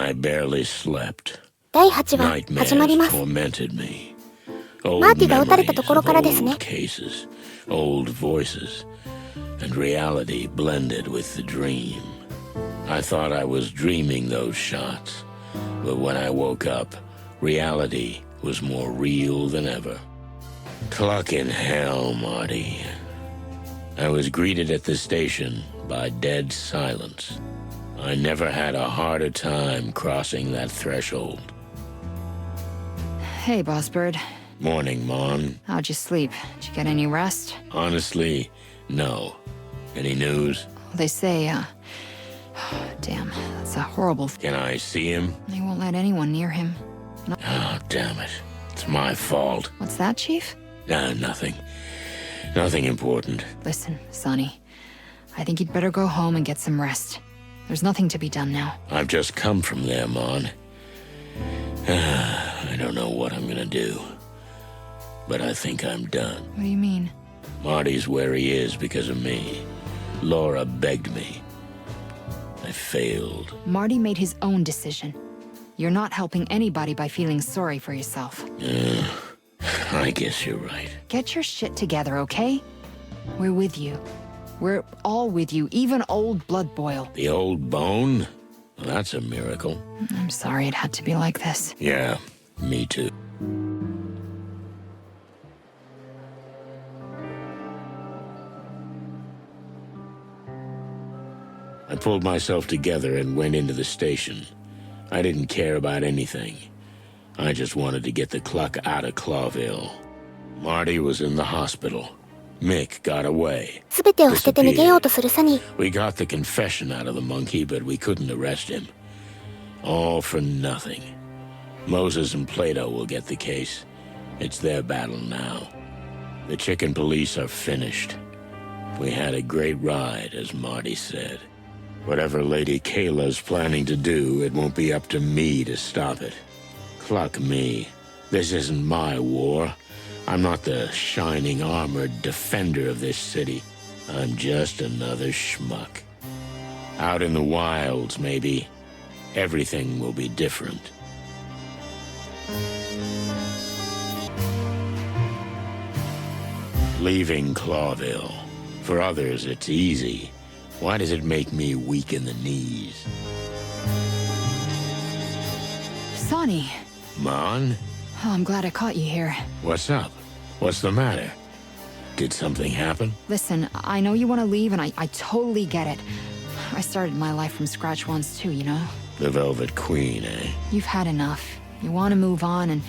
I barely slept. 第8話始まります。マーティが撃たれたところからですね。Old voices and reality blended with the dream. I thought I was dreaming those shots, but when I woke up, reality was more real than ever. Cluck in hell, Marty. I was greeted at the station by dead silence. I never had a harder time crossing that threshold. Hey, Boss Bird. Morning, Mon. How'd you sleep? Did you get any rest? Honestly, no. Any news? They say, damn, that's a horrible Can I see him? They won't let anyone near him. No. Oh, damn it. It's my fault. What's that, Chief? Nothing. Nothing important. Listen, Sonny. I think you'd better go home and get some rest. There's nothing to be done now. I've just come from there, Mon. I don't know what I'm gonna do. But I think I'm done. What do you mean? Marty's where he is because of me. Laura begged me. I failed. Marty made his own decision. You're not helping anybody by feeling sorry for yourself. I guess you're right. Get your shit together, okay? We're with you. We're all with you, even old Blood Boil. The old bone? Well, that's a miracle. I'm sorry it had to be like this. Yeah, me too. I pulled myself together and went into the station. I didn't care about anything. I just wanted to get the Cluck out of Clawville. Marty was in the hospital. Mick got away. すべてを捨てて逃げようとするサニー。We got the confession out of the monkey, but we couldn't arrest him. All for nothing. Moses and Plato will get the case. It's their battle now. The chicken police are finished. We had a great ride, as Marty said. Whatever Lady Kayla's planning to do, it won't be up to me to stop it. Cluck me. This isn't my war. I'm not the shining armored defender of this city. I'm just another schmuck. Out in the wilds, maybe, everything will be different. Leaving Clawville. For others, it's easy. Why does it make me weak in the knees? Sonny. Mon? Oh, I'm glad I caught you here. What's up? What's the matter? Did something happen? Listen, I know you want to leave, and I totally get it. I started my life from scratch once too, you know? The Velvet Queen, eh? You've had enough. You want to move on, and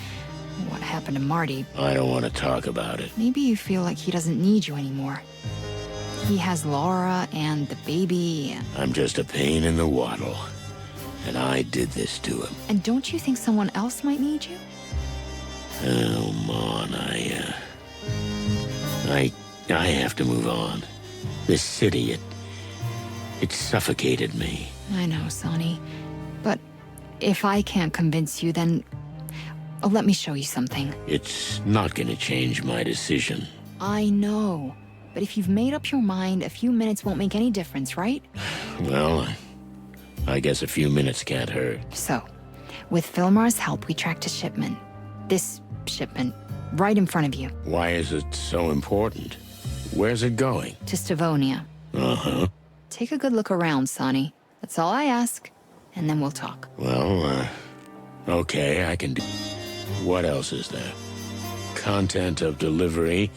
what happened to Marty? I don't want to talk about it. Maybe you feel like he doesn't need you anymore. He has Laura and the baby. I'm just a pain in the waddle. And I did this to him. And don't you think someone else might need you? Oh, Mon, I have to move on. This city, it suffocated me. I know, Sonny. But if I can't convince you, then let me show you something. It's not gonna change my decision. I know. But if you've made up your mind, a few minutes won't make any difference, right? Well, I guess a few minutes can't hurt. So, with Filmar's help, we tracked a shipment. This shipment, right in front of you. Why is it so important? Where's it going? To Stavonia. Uh-huh. Take a good look around, Sonny. That's all I ask, and then we'll talk. Well, okay, I can do... What else is there? Content of delivery...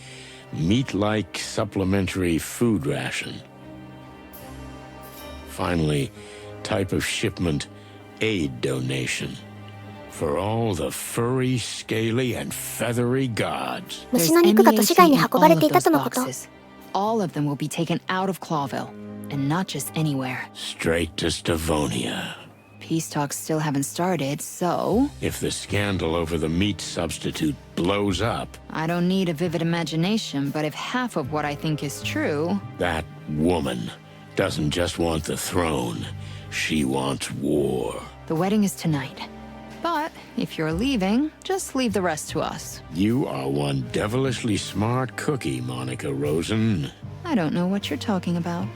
Meat-like supplementary food ration. Finally, type of shipment, aid donation. For all the furry, scaly, and feathery gods. 虫の肉が都市外に運ばれていたとのこと。All of them will be taken out of Clawville, and not just anywhere. Straight to Stavonia. Peace talks still haven't started, so... If the scandal over the meat substitute blows up... I don't need a vivid imagination, but if half of what I think is true... That woman doesn't just want the throne. She wants war. The wedding is tonight. But if you're leaving, just leave the rest to us. You are one devilishly smart cookie, Monica Rosen. I don't know what you're talking about.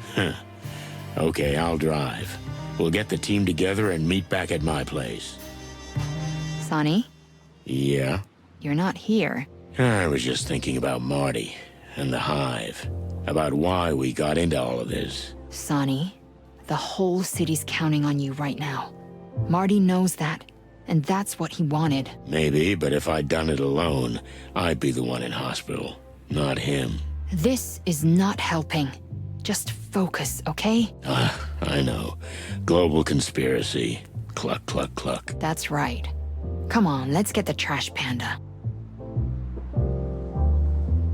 Okay, I'll drive. We'll get the team together and meet back at my place. Sonny, Yeah? you're not here. I was just thinking about Marty and the Hive. About why we got into all of this. Sonny, the whole city's counting on you right now. Marty knows that, and that's what he wanted. Maybe, but if I'd done it alone, I'd be the one in hospital, not him. This is not helping. Just focus, okay? I know. Global conspiracy. Cluck, cluck, cluck. That's right. Come on, let's get the trash panda.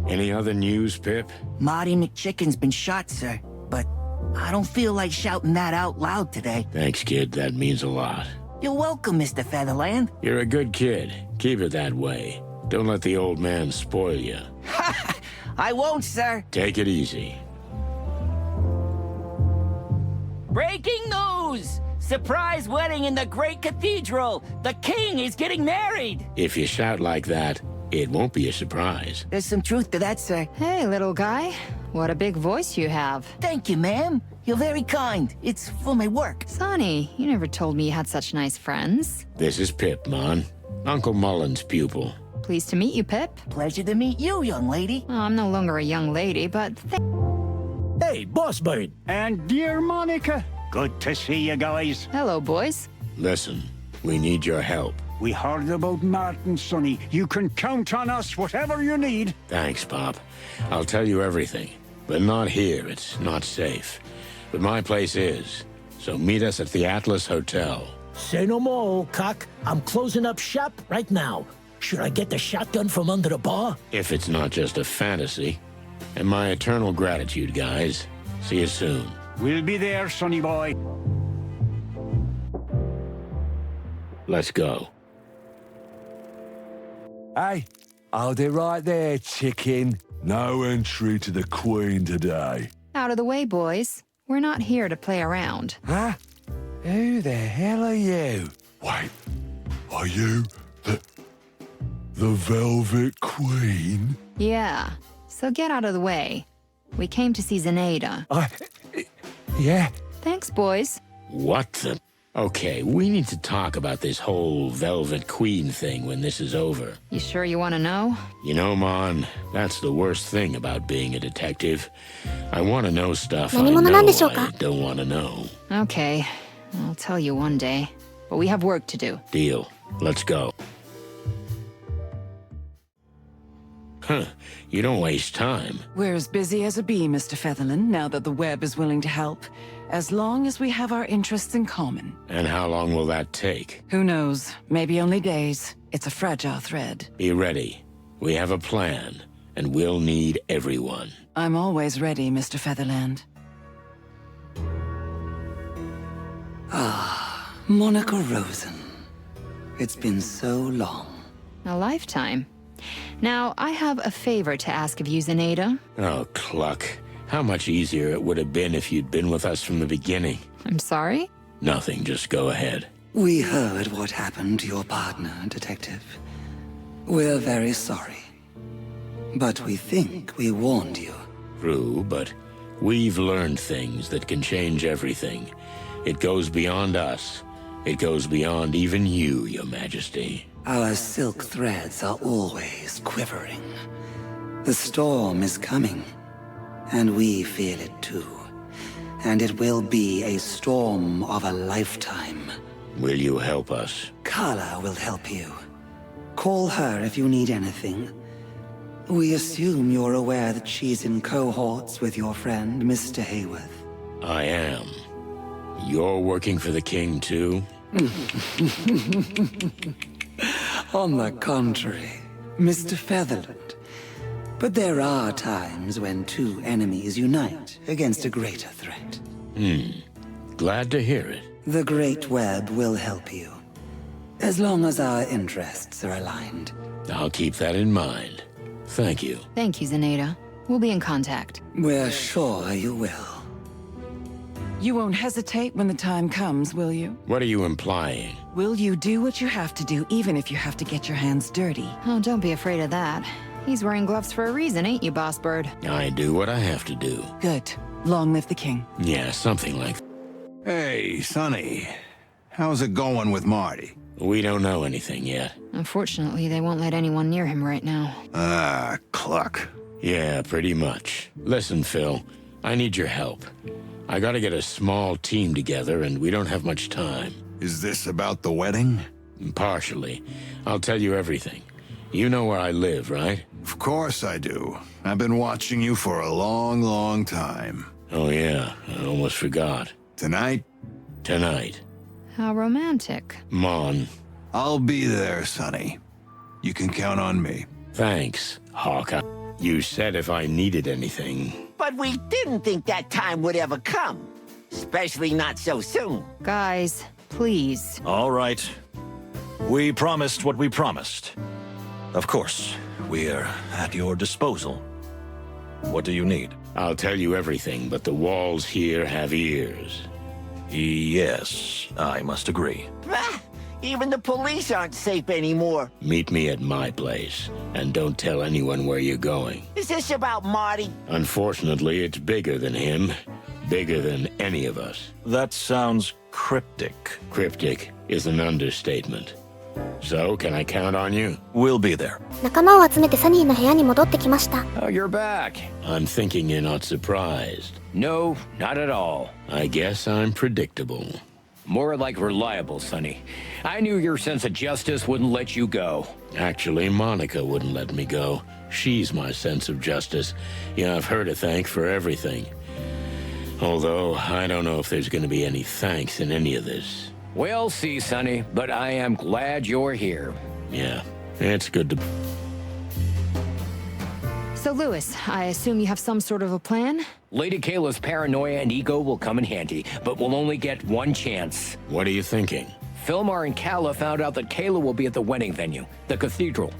Any other news, Pip? Marty McChicken's been shot, sir. But I don't feel like shouting that out loud today. Thanks, kid. That means a lot. You're welcome, Mr. Featherland. You're a good kid. Keep it that way. Don't let the old man spoil you. I won't, sir. Take it easy. Breaking news! Surprise wedding in the Great Cathedral! The king is getting married! If you shout like that, it won't be a surprise. There's some truth to that, sir. Hey, little guy. What a big voice you have. Thank you, ma'am. You're very kind. It's for my work. Sonny, you never told me you had such nice friends. This is Pip, Mon. Uncle Mullen's pupil. Pleased to meet you, Pip. Pleasure to meet you, young lady. Oh, I'm no longer a young lady, but Hey, Boss Bird. And dear Monica, good to see you guys. hello, boys. Listen, we need your help. We heard about Martin, Sonny. You can count on us, whatever you need. Thanks, Pop. I'll tell you everything. But not here. It's not safe. But my place is. So meet us at the Atlas Hotel. Say no more, cock. I'm closing up shop right now. Should I get the shotgun from under the bar? If it's not just a fantasy. And my eternal gratitude, guys. See you soon. We'll be there, Sonny boy. Let's go. Hey, hold it right there, chicken. No entry to the Queen today. Out of the way, boys. We're not here to play around. Huh? Who the hell are you? Wait, are you the Velvet Queen? Yeah, so get out of the way. We came to see Zenaida. Yeah. Thanks, boys. What the... Okay, we need to talk about this whole Velvet Queen thing when this is over. You sure you want to know? You know, Mon, that's the worst thing about being a detective. I want to know stuff I 何者なんでしょうか？ don't want to know. Okay, I'll tell you one day. But we have work to do. Deal. Let's go. Huh. You don't waste time. We're as busy as a bee, Mr. Featherland, now that the web is willing to help. As long as we have our interests in common. And how long will that take? Who knows? Maybe only days. It's a fragile thread. Be ready. We have a plan, and we'll need everyone. I'm always ready, Mr. Featherland. Ah, Monica Rosen. It's been so long. A lifetime. Now, I have a favor to ask of you, Zenaida. Oh, Cluck. How much easier it would have been if you'd been with us from the beginning. I'm sorry? Nothing, just go ahead. We heard what happened to your partner, Detective. We're very sorry. But we think we warned you. True, but we've learned things that can change everything. It goes beyond us. It goes beyond even you, Your Majesty. Our silk threads are always quivering. The storm is coming, and we feel it too. And it will be a storm of a lifetime. Will you help us? Carla will help you. Call her if you need anything. We assume you're aware that she's in cohorts with your friend, Mr. Hayworth. I am. You're working for the king, too? On the contrary, Mr. Featherland. But there are times when two enemies unite against a greater threat. Glad to hear it. The Great Web will help you, as long as our interests are aligned. I'll keep that in mind. Thank you. Thank you, Zenaida. We'll be in contact. We're sure you will. You won't hesitate when the time comes, will you? What are you implying? Will you do what you have to do, even if you have to get your hands dirty? Oh, don't be afraid of that. He's wearing gloves for a reason, ain't you, Boss Bird? I do what I have to do. Good. Long live the king. Yeah, something like that. Hey, Sonny. How's it going with Marty? We don't know anything yet. Unfortunately, they won't let anyone near him right now. Ah, cluck. Yeah, pretty much. Listen, Phil, I need your help. I gotta get a small team together, and we don't have much time. Is this about the wedding? Partially. I'll tell you everything. You know where I live, right? Of course I do. I've been watching you for a long, long time. Oh yeah, I almost forgot. Tonight? Tonight. How romantic. Mon. I'll be there, Sonny. You can count on me. Thanks, Hawkeye. You said if I needed anything. But we didn't think that time would ever come. Especially not so soon. Guys, please. All right. We promised what we promised. Of course, we're at your disposal. What do you need? I'll tell you everything, but the walls here have ears. Yes, I must agree. Bah! Even the police aren't safe anymore. Meet me at my place, and don't tell anyone where you're going. Is this about Marty? Unfortunately, it's bigger than him. Bigger than any of us. That sounds cryptic. Cryptic is an understatement. So, can I count on you? We'll be there. 仲間を集めてサニーの部屋に戻ってきました。Oh, you're back. I'm thinking you're not surprised. No, not at all. I guess I'm predictable. More like reliable, Sonny. I knew your sense of justice wouldn't let you go. Actually, Monica wouldn't let me go. She's my sense of justice. Yeah, I've her to thank for everything. Although, I don't know if there's going to be any thanks in any of this. We'll see, Sonny, but I am glad you're here. Yeah, it's good to... So, Lewis, I assume you have some sort of a plan? Lady Kayla's paranoia and ego will come in handy, but we'll only get one chance. What are you thinking? Philmar and Kala found out that Kayla will be at the wedding venue, the cathedral,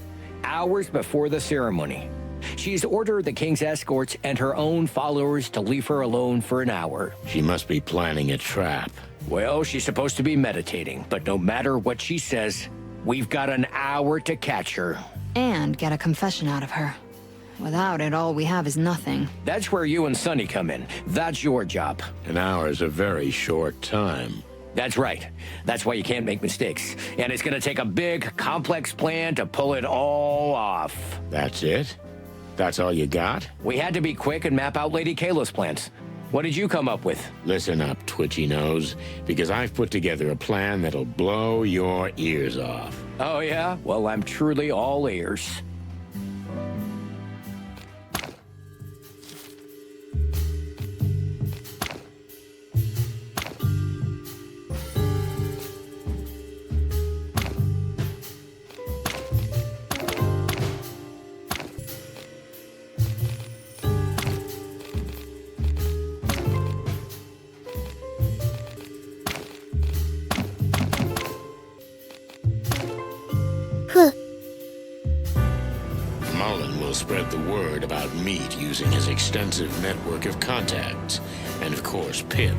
hours before the ceremony. She's ordered the king's escorts and her own followers to leave her alone for an hour. She must be planning a trap. Well, she's supposed to be meditating, but no matter what she says, we've got an hour to catch her. And get a confession out of her. Without it, all we have is nothing. That's where you and Sonny come in. That's your job. An hour's a very short time. That's right. That's why you can't make mistakes. And it's gonna take a big, complex plan to pull it all off. That's it? That's all you got? We had to be quick and map out Lady Kayla's plans. What did you come up with? Listen up, Twitchy Nose, because I've put together a plan that'll blow your ears off. Oh, yeah? Well, I'm truly all ears. Spread the word about Meat using his extensive network of contacts, and of course Pip.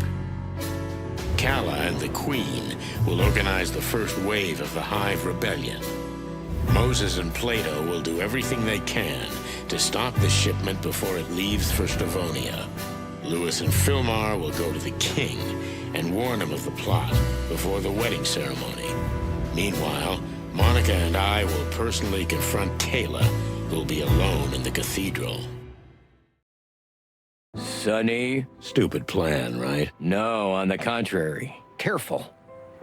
Kala and the Queen will organize the first wave of the HIVE rebellion. Moses and Plato will do everything they can to stop the shipment before it leaves for Stavonia. Lewis and Philmar will go to the king and warn him of the plot before the wedding ceremony. Meanwhile, Monica and I will personally confront Kayla, who'll be alone in the cathedral. Sonny? Stupid plan, right? No, on the contrary. Careful.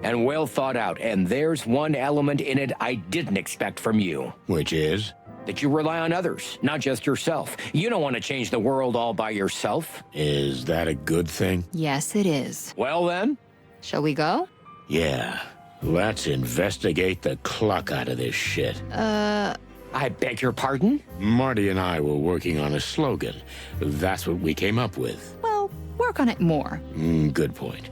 And well thought out, and there's one element in it I didn't expect from you. Which is? That you rely on others, not just yourself. You don't want to change the world all by yourself. Is that a good thing? Yes, it is. Well then? Shall we go? Yeah. Let's investigate the cluck out of this shit. I beg your pardon? Marty and I were working on a slogan. That's what we came up with. Well, work on it more. Good point.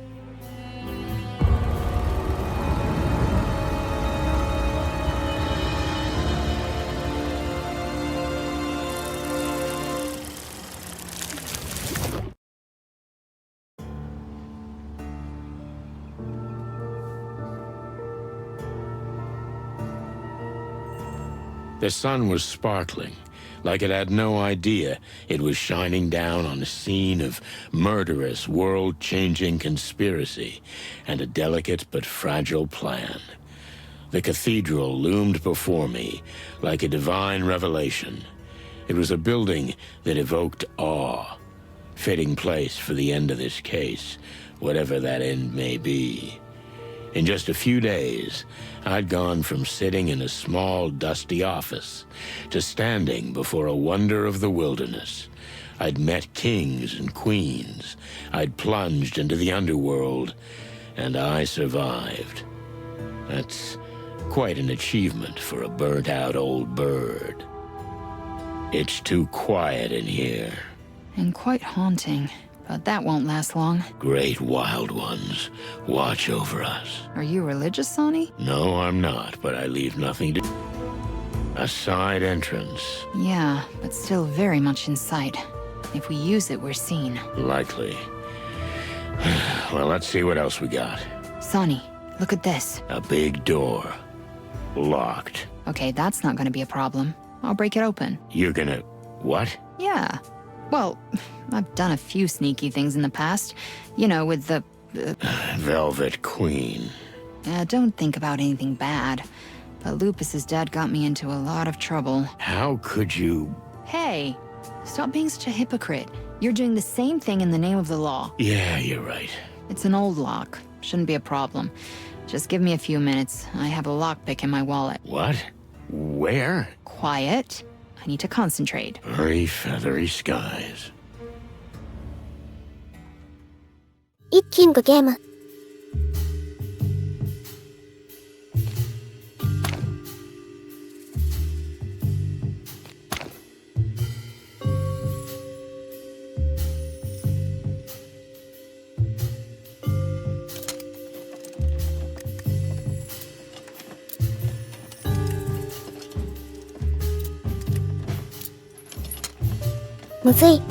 The sun was sparkling. like it had no idea it was shining down on a scene of murderous, world-changing conspiracy and a delicate but fragile plan. The cathedral loomed before me like a divine revelation. It was a building that evoked awe, fitting place for the end of this case, whatever that end may be. In just a few days, I'd gone from sitting in a small, dusty office to standing before a wonder of the wilderness. I'd met kings and queens. I'd plunged into the underworld, and I survived. That's quite an achievement for a burnt-out old bird. It's too quiet in here. And quite haunting. But that won't last long. Great wild ones, watch over us. Are you religious, Sonny? No, I'm not, but I leave nothing to... A side entrance. Yeah, but still very much in sight. If we use it, we're seen. Likely. Well, let's see what else we got. Sonny, look at this. A big door. Locked. Okay, that's not gonna be a problem. I'll break it open. You're gonna... what? Yeah. Well, I've done a few sneaky things in the past. You know, with the... Velvet Queen. Don't think about anything bad. But Lupus's dad got me into a lot of trouble. How could you... Hey, stop being such a hypocrite. You're doing the same thing in the name of the law. Yeah, you're right. It's an old lock. Shouldn't be a problem. Just give me a few minutes. I have a lockpick in my wallet. What? Where? Quiet. I need to concentrate. Very feathery skies. 一キングゲーム。むずい。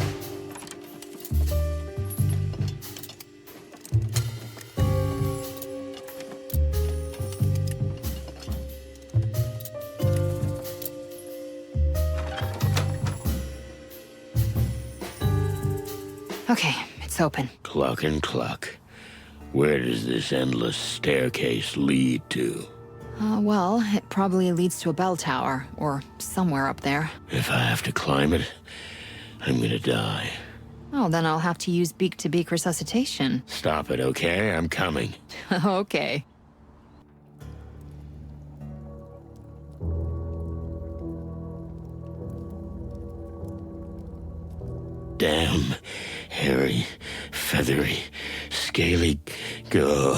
Okay, it's open. Cluck and cluck. Where does this endless staircase lead to? Well, it probably leads to a bell tower, or somewhere up there. If I have to climb it, I'm gonna die. Oh, then I'll have to use beak-to-beak resuscitation. Stop it, okay? I'm coming. Okay. Damn, hairy, feathery, scaly... Go.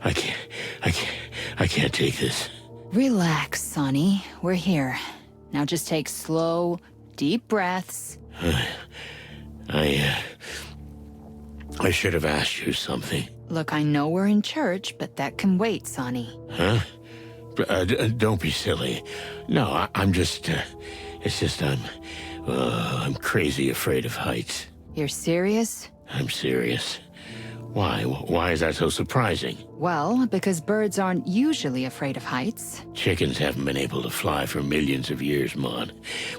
I can't take this. Relax, Sonny. We're here. Now just take slow, deep breaths. I should have asked you something. Look, I know we're in church, but that can wait, Sonny. Huh? Don't be silly. No, I'm just... it's just I'm crazy afraid of heights. You're serious? I'm serious. Why? Why is that so surprising? Well, because birds aren't usually afraid of heights. Chickens haven't been able to fly for millions of years, Mon.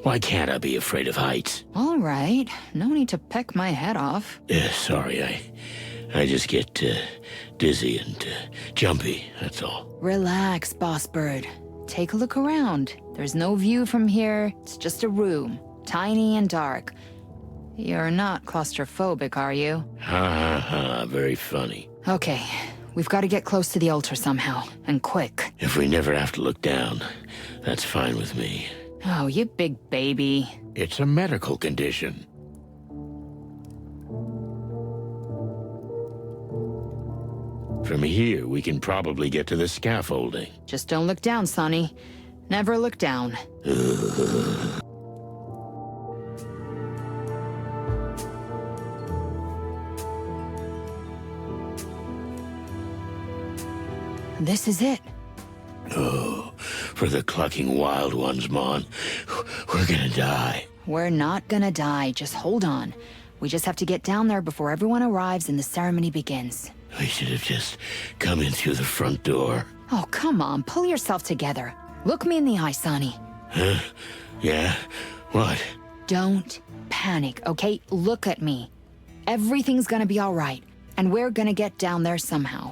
Why can't I be afraid of heights? All right. No need to peck my head off. Sorry, I just get dizzy and jumpy, that's all. Relax, boss bird. Take a look around. There's no view from here. It's just a room. Tiny and dark. You're not claustrophobic, are you? Ha ha ha, very funny. Okay, we've got to get close to the altar somehow, and quick. If we never have to look down, that's fine with me. Oh, you big baby. It's a medical condition. From here, we can probably get to the scaffolding. Just don't look down, Sonny. Never look down. This is it. Oh, for the clucking wild ones, Mon. We're gonna die. We're not gonna die. Just hold on. We just have to get down there before everyone arrives and the ceremony begins. We should have just come in through the front door. Oh, come on. Pull yourself together. Look me in the eye, Sonny. Huh? Yeah? What? Don't panic, okay? Look at me. Everything's gonna be all right, and we're gonna get down there somehow.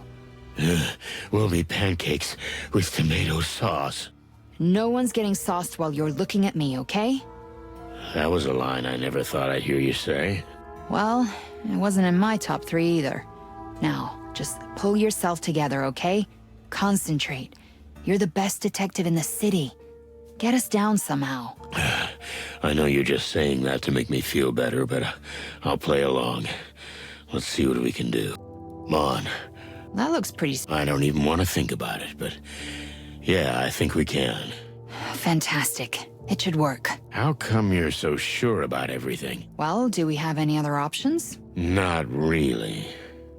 We'll be pancakes with tomato sauce. No one's getting sauced while you're looking at me, okay? That was a line I never thought I'd hear you say. Well, it wasn't in my top 3 either. Now, just pull yourself together, okay? Concentrate. You're the best detective in the city. Get us down somehow. I know you're just saying that to make me feel better, but I'll play along. Let's see what we can do. Come on. That looks pretty... I don't even want to think about it, but yeah, I think we can. Fantastic. It should work. How come you're so sure about everything? Well, do we have any other options? Not really.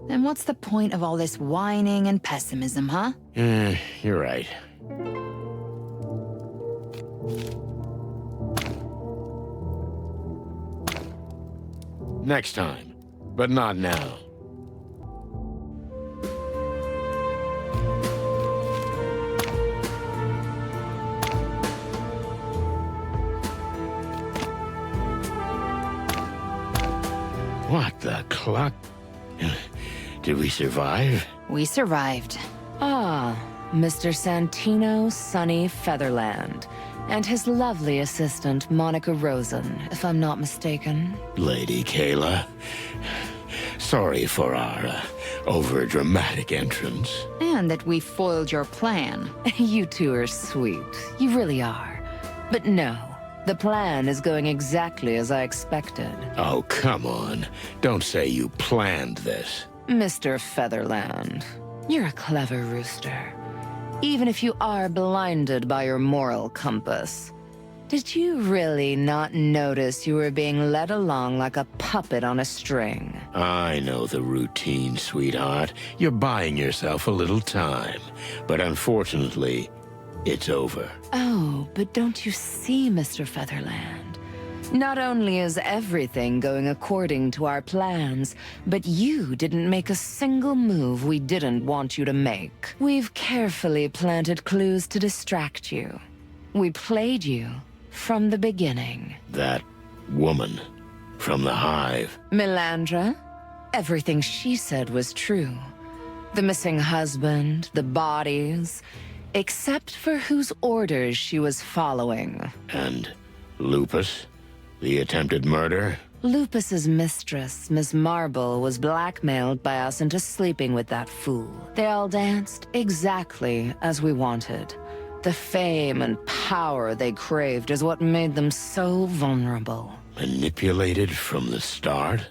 Then what's the point of all this whining and pessimism, huh? You're right. Next time, but not now. What the clock? Did we survive? We survived. Ah, Mr. Santino Sonny Featherland, and his lovely assistant, Monica Rosen, if I'm not mistaken. Lady Kayla, sorry for our over-dramatic entrance. And that we foiled your plan. You two are sweet. You really are. But no, the plan is going exactly as I expected. Oh, come on. Don't say you planned this. Mr. Featherland, you're a clever rooster. Even if you are blinded by your moral compass. Did you really not notice you were being led along like a puppet on a string? I know the routine, sweetheart. You're buying yourself a little time. But unfortunately, it's over. Oh, but don't you see, Mr. Featherland? Not only is everything going according to our plans, but you didn't make a single move we didn't want you to make. We've carefully planted clues to distract you. We played you from the beginning. That woman from the Hive. Melandra? Everything she said was true. The missing husband, the bodies, except for whose orders she was following. And Lupus? The attempted murder? Lupus's mistress, Miss Marble, was blackmailed by us into sleeping with that fool. They all danced exactly as we wanted. The fame and power they craved is what made them so vulnerable. Manipulated from the start?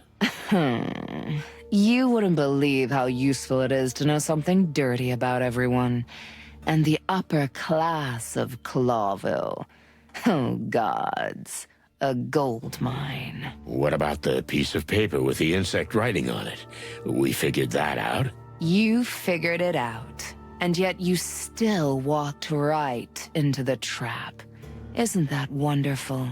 You wouldn't believe how useful it is to know something dirty about everyone. And the upper class of Clawville. Oh, gods. A gold mine. What about the piece of paper with the insect writing on it? We figured that out. You figured it out, and yet you still walked right into the trap. Isn't that wonderful?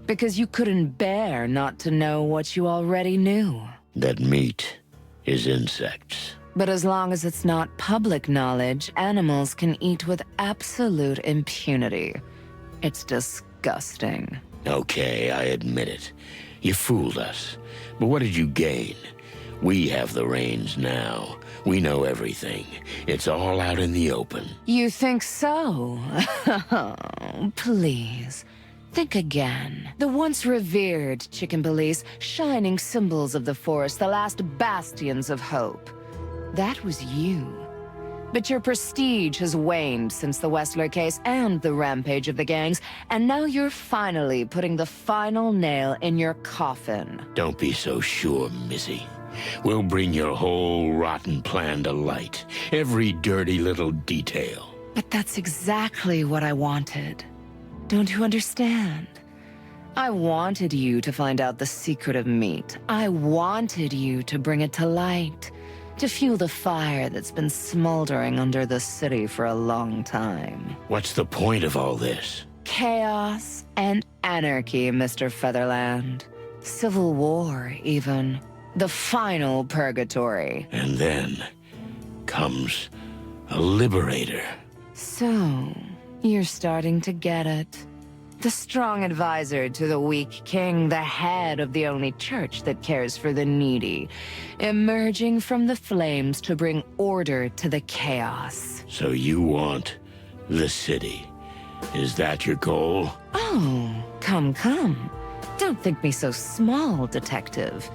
Because you couldn't bear not to know what you already knew. That meat is insects. But as long as it's not public knowledge, animals can eat with absolute impunity. It's disgusting. Okay, I admit it. You fooled us. But what did you gain? We have the reins now. We know everything. It's all out in the open. You think so? Please. Think again. The once revered chicken police, shining symbols of the forest, the last bastions of hope. That was you. But your prestige has waned since the Westler case and the rampage of the gangs, and now you're finally putting the final nail in your coffin. Don't be so sure, Missy. We'll bring your whole rotten plan to light. Every dirty little detail. But that's exactly what I wanted. Don't you understand? I wanted you to find out the secret of meat. I wanted you to bring it to light. To fuel the fire that's been smoldering under the city for a long time. What's the point of all this? Chaos and anarchy, Mr. Featherland. Civil war, even. The final purgatory. And then comes a liberator. So, you're starting to get it. The strong advisor to the weak king, the head of the only church that cares for the needy, emerging from the flames to bring order to the chaos. So you want the city? Is that your goal? Oh, come. Don't think me so small, detective.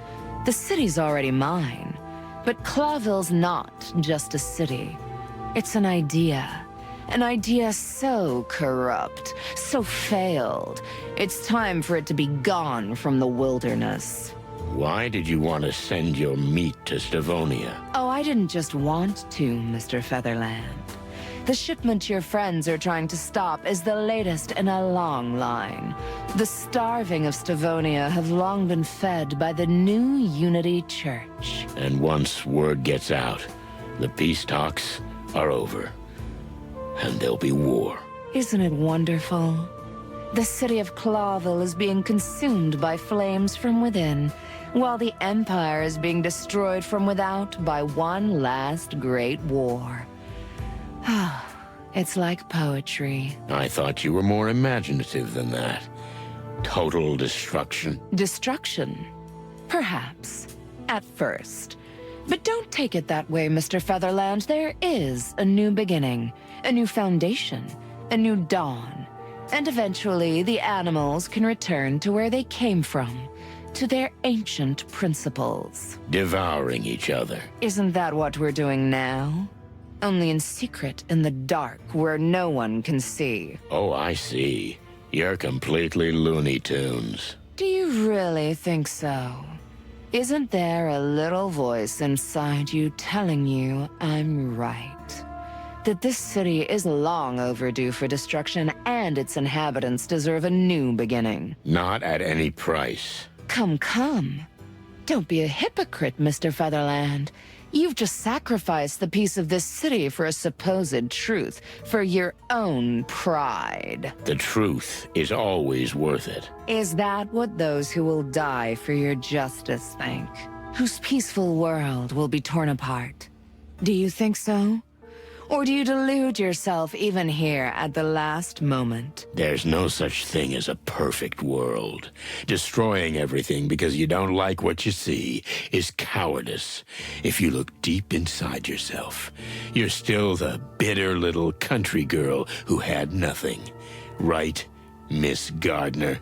The city's already mine. But Clawville's not just a city. It's an idea. An idea so corrupt, so failed. It's time for it to be gone from the wilderness. Why did you want to send your meat to Stavonia? Oh, I didn't just want to, Mr. Featherland. The shipment your friends are trying to stop is the latest in a long line. The starving of Stavonia have long been fed by the new Unity Church. And once word gets out, the peace talks are over. And there'll be war. Isn't it wonderful? The city of Clawville is being consumed by flames from within, while the Empire is being destroyed from without by one last great war. It's like poetry. I thought you were more imaginative than that. Total destruction. Destruction? Perhaps. At first. But don't take it that way, Mr. Featherland. There is a new beginning, a new foundation, a new dawn. And eventually, the animals can return to where they came from, to their ancient principles. Devouring each other. Isn't that what we're doing now? Only in secret, in the dark, where no one can see. Oh, I see. You're completely Looney Tunes. Do you really think so? Isn't there a little voice inside you telling you I'm right? That this city is long overdue for destruction and its inhabitants deserve a new beginning. Not at any price. Come. Don't be a hypocrite, Mr. Featherland. You've just sacrificed the peace of this city for a supposed truth, for your own pride. The truth is always worth it. Is that what those who will die for your justice think? Whose peaceful world will be torn apart? Do you think so? Or do you delude yourself even here at the last moment? There's no such thing as a perfect world. Destroying everything because you don't like what you see is cowardice. If you look deep inside yourself, you're still the bitter little country girl who had nothing. Right, Miss Gardner?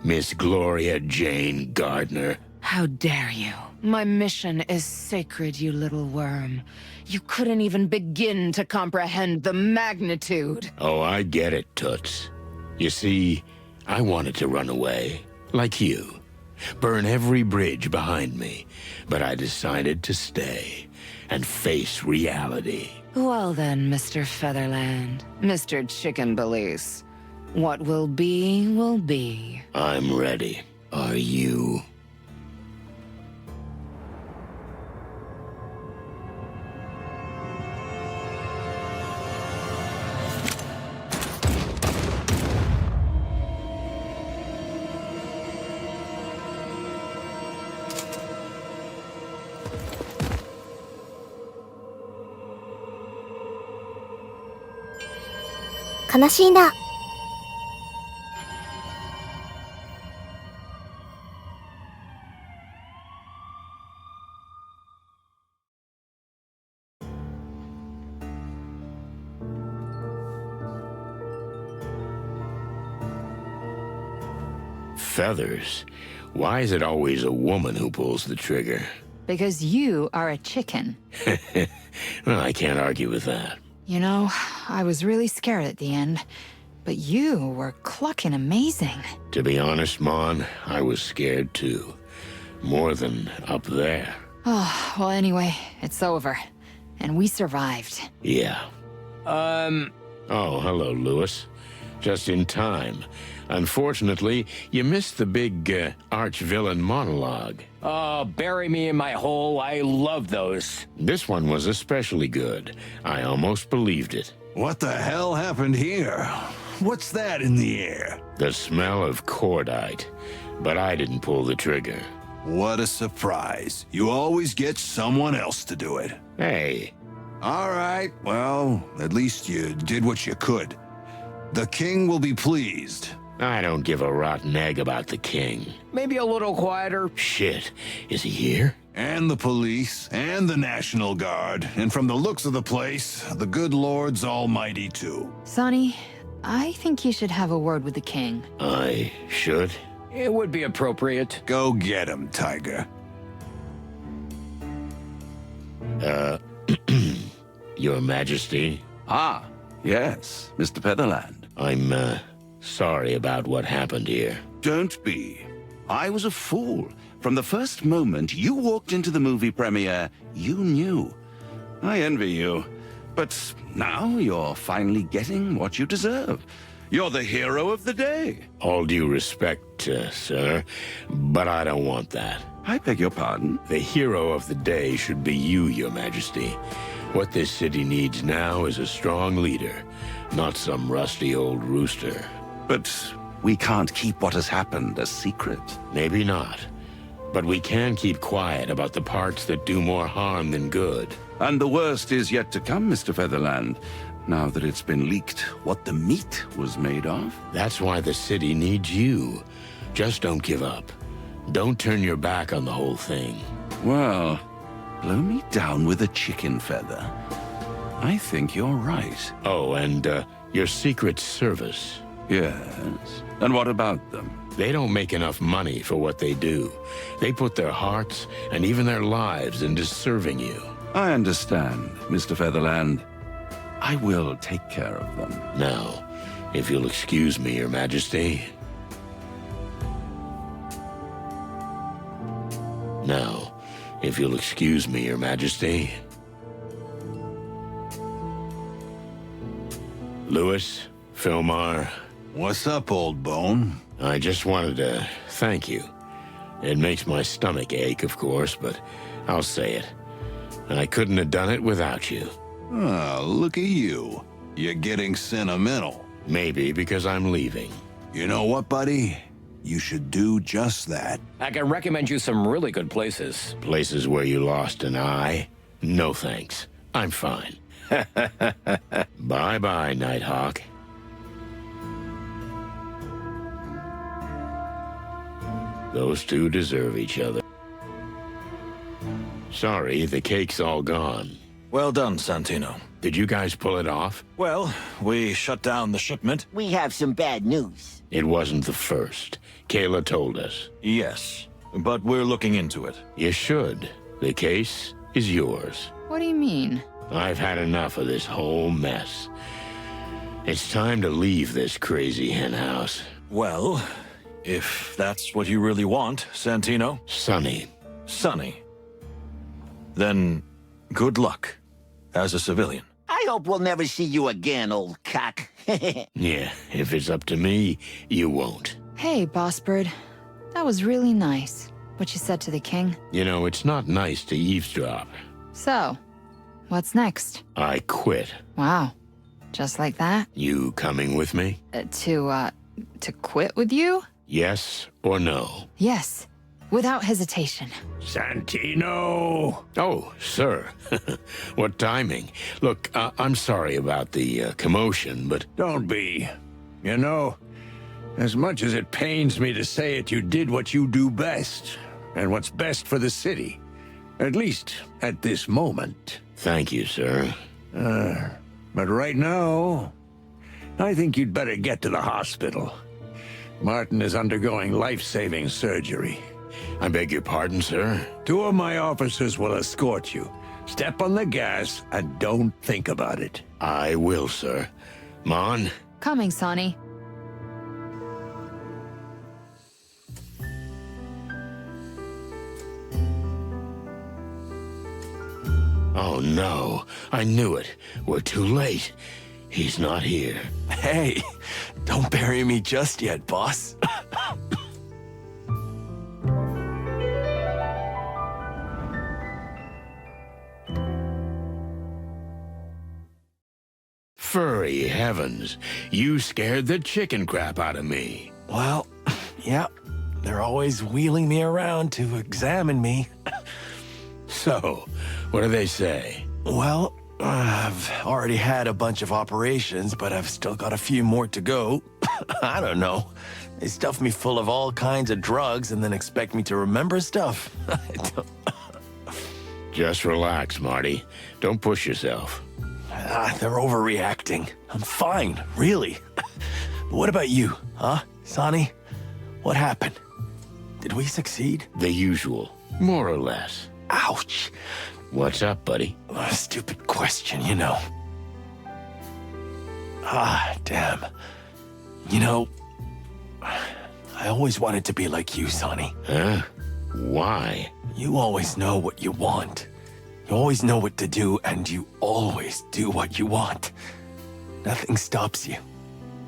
Miss Gloria Jane Gardner? How dare you? My mission is sacred, you little worm. You couldn't even begin to comprehend the magnitude. Oh, I get it, Toots. You see, I wanted to run away, like you. Burn every bridge behind me. But I decided to stay and face reality. Well then, Mr. Featherland, Mr. Chicken Police. What will be, will be. I'm ready. Are you? 悲しいんだ。Feathers? Why is it always a woman who pulls the trigger? Because you are a chicken. Well, I can't argue with that. You know, I was really scared at the end, but you were clucking amazing. To be honest, Mon, I was scared too. More than up there. Oh, well, anyway, it's over. And we survived. Yeah. Oh, hello, Lewis. Just in time. Unfortunately, you missed the big arch-villain monologue. Oh, bury me in my hole. I love those. This one was especially good. I almost believed it. What the hell happened here? What's that in the air? The smell of cordite. But I didn't pull the trigger. What a surprise. You always get someone else to do it. Hey. All right, well, at least you did what you could. The king will be pleased. I don't give a rotten egg about the king. Maybe a little quieter. Shit. Is he here? And the police, and the National Guard, and from the looks of the place, the good Lord's almighty too. Sonny, I think you should have a word with the king. I should? It would be appropriate. Go get him, Tiger. Your Majesty? Ah, yes, Mr. Featherland. I'm, sorry about what happened here. Don't be. I was a fool. From the first moment you walked into the movie premiere, you knew. I envy you. But now you're finally getting what you deserve. You're the hero of the day. All due respect, sir, but I don't want that. I beg your pardon? The hero of the day should be you, Your Majesty. What this city needs now is a strong leader, not some rusty old rooster. But we can't keep what has happened a secret. Maybe not. But we can keep quiet about the parts that do more harm than good. And the worst is yet to come, Mr. Featherland. Now that it's been leaked what the meat was made of. That's why the city needs you. Just don't give up. Don't turn your back on the whole thing. Well, blow me down with a chicken feather. I think you're right. Oh, and, your Secret Service. Yes. And what about them? They don't make enough money for what they do. They put their hearts and even their lives into serving you. I understand, Mr. Featherland. I will take care of them. Now, if you'll excuse me, Your Majesty. Now, if you'll excuse me, Your Majesty. Lewis, Philmar. What's up, old bone? I just wanted to thank you. It makes my stomach ache, of course, but I'll say it. I couldn't have done it without you. Oh, look at you. You're getting sentimental. Maybe because I'm leaving. You know what, buddy? You should do just that. I can recommend you some really good places. Places where you lost an eye? No thanks. I'm fine. Bye-bye, Nighthawk. Those two deserve each other. Sorry, the cake's all gone. Well done, Santino. Did you guys pull it off? Well, we shut down the shipment. We have some bad news. It wasn't the first. Kayla told us. Yes, but we're looking into it. You should. The case is yours. What do you mean? I've had enough of this whole mess. It's time to leave this crazy henhouse. Well, if that's what you really want, Santino. Sonny. Sonny. Then, good luck, as a civilian. I hope we'll never see you again, old cock. Yeah, if it's up to me, you won't. Hey, Boss Bird. That was really nice, what you said to the king. You know, it's not nice to eavesdrop. So, what's next? I quit. Wow. Just like that? You coming with me? To quit with you? Yes or no? Yes, without hesitation. Santino! Oh, sir. What timing. Look, I'm sorry about the commotion, but... Don't be. You know, as much as it pains me to say it, you did what you do best, and what's best for the city. At least, at this moment. Thank you, sir. But right now, I think you'd better get to the hospital. Martin is undergoing life-saving surgery. I beg your pardon, sir? 2 of my officers will escort you. Step on the gas and don't think about it. I will, sir. Mon? Coming, Sonny. Oh, no. I knew it. We're too late. He's not here. Hey, don't bury me just yet, boss. Furry heavens. You scared the chicken crap out of me. Well, yeah. They're always wheeling me around to examine me. So, what do they say? Well, I've already had a bunch of operations, but I've still got a few more to go. I don't know. They stuff me full of all kinds of drugs and then expect me to remember stuff. Just relax, Marty. Don't push yourself. They're overreacting. I'm fine, really. What about you, huh, Sonny? What happened? Did we succeed? The usual, more or less. Ouch. What's up, buddy? A stupid question, you know. Damn. You know, I always wanted to be like you, Sonny. Huh? Why? You always know what you want. You always know what to do, and you always do what you want. Nothing stops you.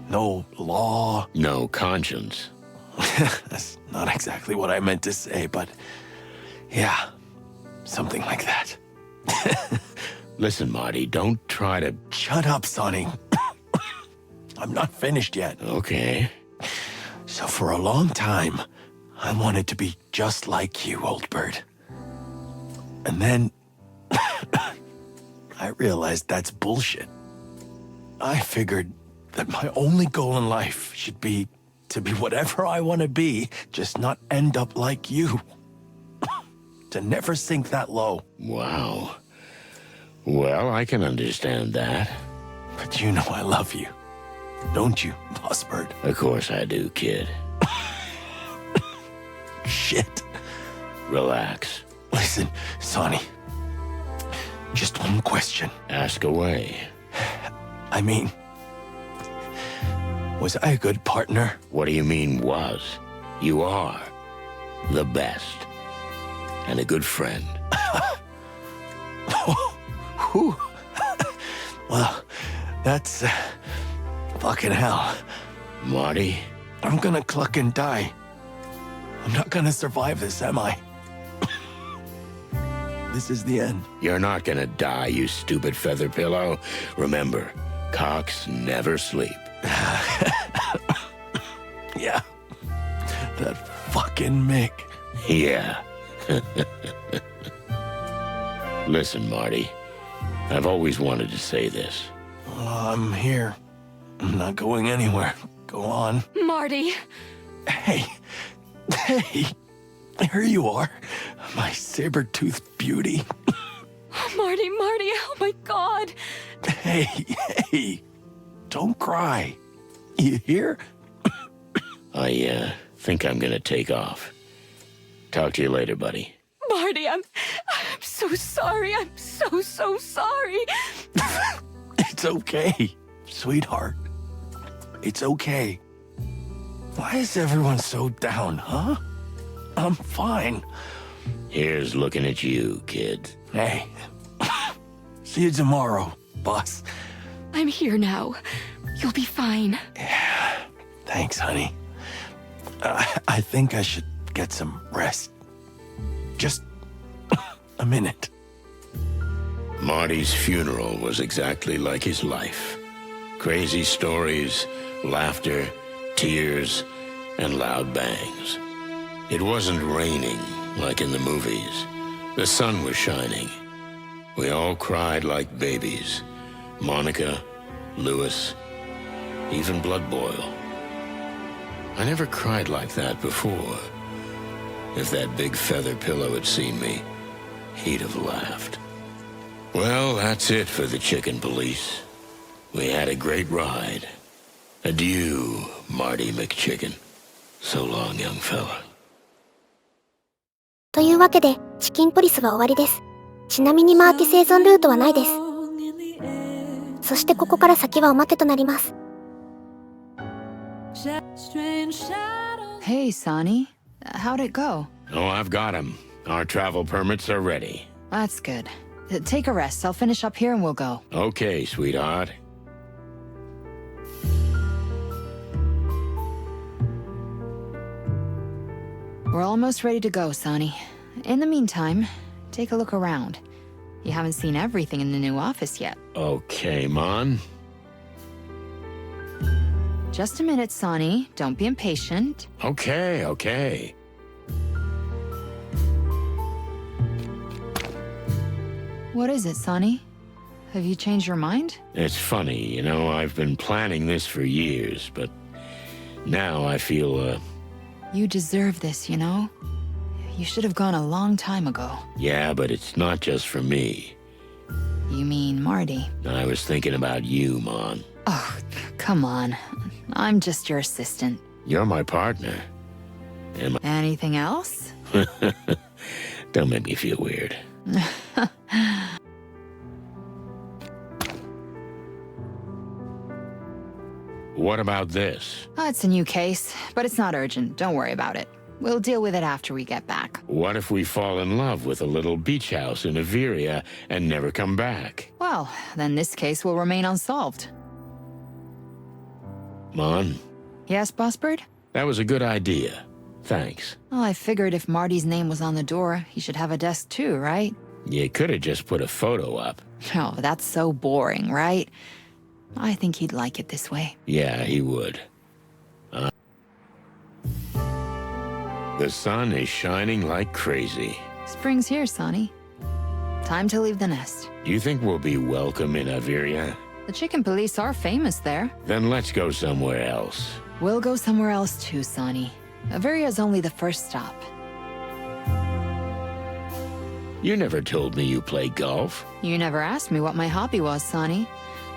No law. No conscience. That's not exactly what I meant to say, but yeah, something like that. Listen, Marty, don't try to... Shut up, Sonny. I'm not finished yet. Okay. So for a long time, I wanted to be just like you, old bird. And then I realized that's bullshit. I figured that my only goal in life should be to be whatever I want to be, just not end up like you. To never sink that low. Wow. Well, I can understand that. But you know I love you. Don't you, Boss Bird? Of course I do, kid. Shit. Relax. Listen, Sonny. Just one question. Ask away. I mean, was I a good partner? What do you mean, was? You are. The best. And a good friend. Whew. Well, that's... fucking hell. Marty? I'm gonna cluck and die. I'm not gonna survive this, am I? This is the end. You're not gonna die, you stupid feather pillow. Remember, cocks never sleep. Yeah. That fucking Mick. Yeah. Listen, Marty. I've always wanted to say this. I'm here. I'm not going anywhere. Go on. Marty! Hey. Hey. Here you are. My saber-toothed beauty. Marty, oh my God! Hey. Don't cry. You hear? I think I'm gonna take off. Talk to you later, buddy. Marty, I'm so sorry. I'm so sorry. It's okay, sweetheart. It's okay. Why is everyone so down, huh? I'm fine. Here's looking at you, kid. Hey. See you tomorrow, boss. I'm here now. You'll be fine. Yeah. Thanks, honey. I think I should get some rest. Just a minute. Marty's funeral was exactly like his life. Crazy stories, laughter, tears, and loud bangs. It wasn't raining like in the movies. The sun was shining. We all cried like babies. Monica, Lewis, even Blood Boil. I never cried like that before. If that big feather pillow had seen me, he'd have laughed. Well, that's it for the Chicken Police. We had a great ride. Adieu, Marty McChicken. So long, young fella. というわけで、チキンポリスは終わりです。ちなみにマーティ生存ルートはないです。そしてここから先はおまけとなります。Hey, Sonny. How'd it go? Oh, I've got him. Our travel permits are ready. That's good. Take a rest. I'll finish up here and we'll go. Okay, sweetheart. We're almost ready to go, Sonny. In the meantime, take a look around. You haven't seen everything in the new office yet. Okay, Mon. Just a minute, Sonny. Don't be impatient. Okay. What is it, Sonny? Have you changed your mind? It's funny, you know, I've been planning this for years, but Now I feel, You deserve this, you know? You should have gone a long time ago. yeah, but it's not just for me. You mean Marty? I was thinking about you, Mon. Oh, come on. I'm just your assistant. You're my partner. Anything else? Don't make me feel weird. What about this? Oh, it's a new case, but it's not urgent. Don't worry about it. We'll deal with it after we get back. What if we fall in love with a little beach house in Averia and never come back? Well, then this case will remain unsolved. Mon, Yes, Bossbird? that was a good idea. Thanks. Well, I figured if Marty's name was on the door, he should have a desk too, right? You could have just put a photo up. Oh, that's so boring, right? I think he'd like it this way. Yeah, he would. The sun is shining like crazy. Spring's here, Sonny. Time to leave the nest. Do you think we'll be welcome in Averia? The chicken police are famous there. Then let's go somewhere else. We'll go somewhere else too, Sonny. Averia's only the first stop. You never told me you play golf. You never asked me what my hobby was, Sonny.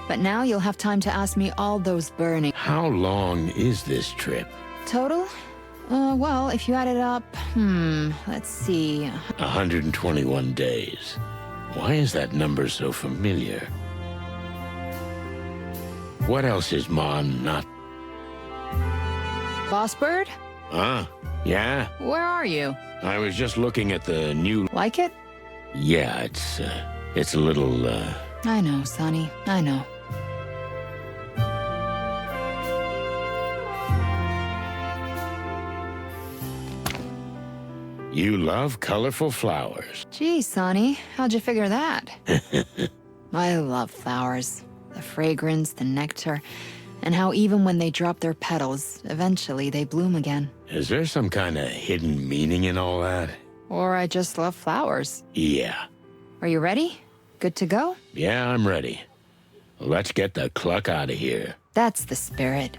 But now you'll have time to ask me all those burning... How long is this trip? Total? Well, if you add it up, let's see. 121 days. Why is that number so familiar? What else is Mon not... Bossbird? Huh? Yeah? Where are you? I was just looking at the new... Like it? Yeah, it's a little, I know, Sonny. I know. You love colorful flowers. Gee, Sonny, how'd you figure that? I love flowers. The fragrance, the nectar, and how even when they drop their petals, eventually they bloom again. Is there some kind of hidden meaning in all that? Or I just love flowers. Yeah. Are you ready? Good to go? Yeah, I'm ready. Let's get the cluck out of here. That's the spirit.